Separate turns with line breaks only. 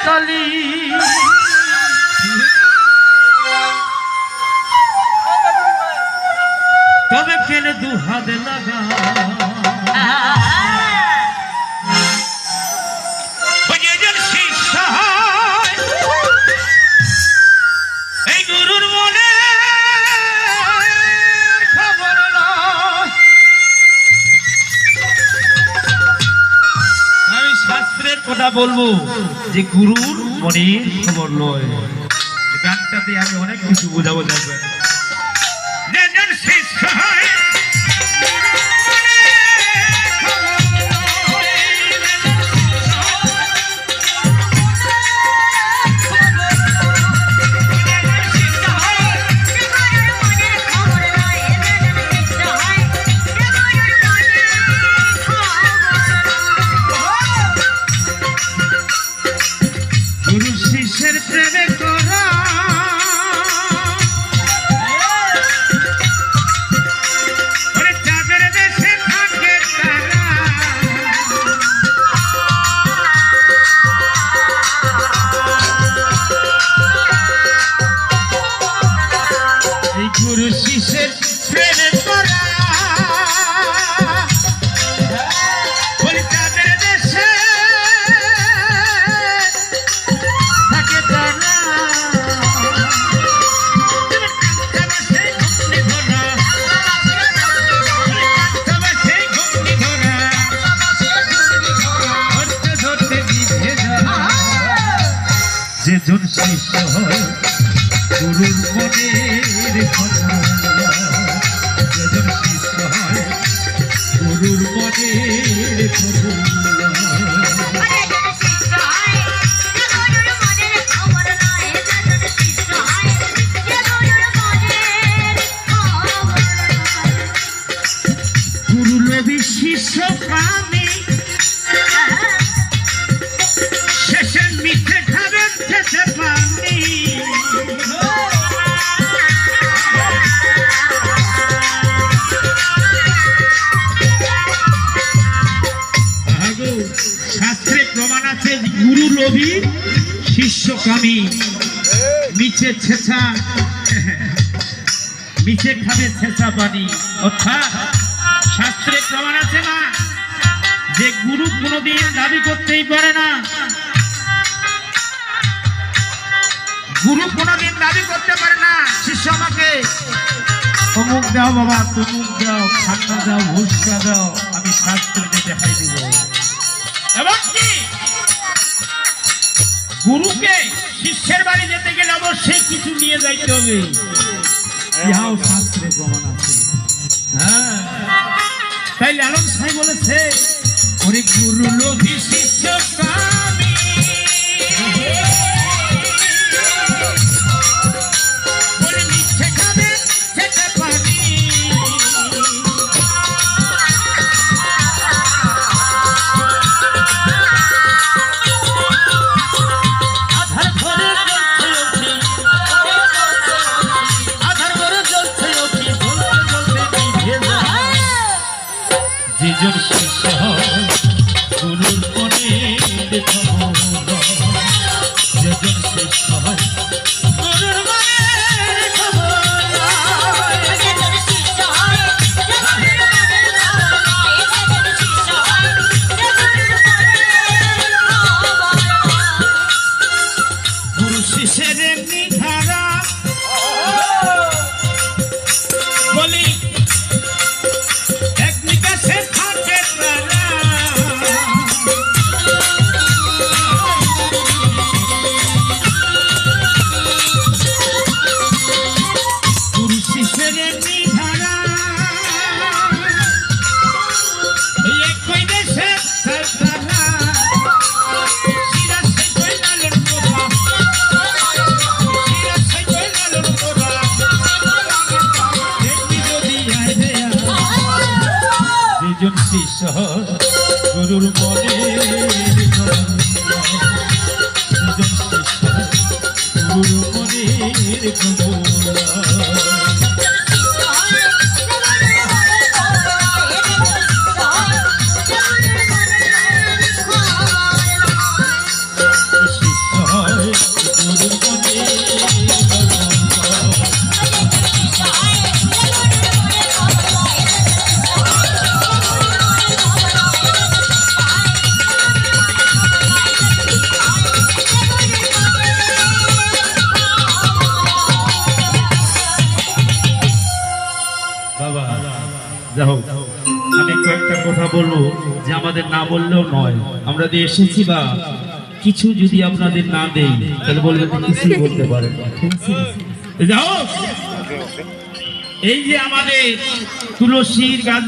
তলি তবে কেনে দু হাতে লাগা এই গুরুর মনে খবর আমি শাস্ত্রের কথা বলবো যে গুরুর মনের খবর লয় গানটাতে আমি অনেক কিছু বোঝাবো যাবে যেজন শিষ্য হয় গুরুর মনের খবর যেজন শিষ্য হয় গুরুর মনের খবর গুরু লোভী শিষ্য কামে শেষে মিঠে খাবেন শেষে পানি শাস্ত্রে প্রমাণ আছে গুরু লোভী শিষ্য কামী মিছে ছেঁচা মিছে খাবে ছেঁচা পানি অর্থাৎ শাস্ত্রে প্রমাণ আছে না যে গুরু কোনোদিন দাবি করতেই পারে না গুরু কোনোদিন দাবি করতে পারে না শিষ্য আমাকে অমুক দাও বাবা তমুক দাও খান্না দাও ভুসকা দাও আমি শাস্ত্রকে দেখাই দিব এবং কি গুরুকে শিষ্যের বাড়ি যেতে গেলে অবশ্যই কিছু নিয়ে যাইতে হবে ইহাও শাস্ত্রে প্রমাণ আছে হ্যাঁ তাই লালন সাহেব বলেছে ওরে গুরু লোভী শিষ্য কামী বলে মিথ্যে খাবে সেটা পানি আধার ঘরে জ্বলছে অতি জ্বলতে যেজন শিষ্য গুরুর মনের খবর যেজন শিষ্য গুরুর মনের খবর গুরু শিষ্যের এমনি ধারা বলি যেজন শিষ্য গুরুর মনের যেজন শিষ্য গুরুর মনের খবর শিষ্য যাই হোক, আমি কয়েকটা কথা বলবো যে আমাদের না বললেও নয়, আমরা যে এসেছি বা কিছু যদি আপনাদের না দেই তাহলে বলবেন কিছু বলতে পারেন না। যাই হোক, এই যে আমাদের তুলসীর গাছ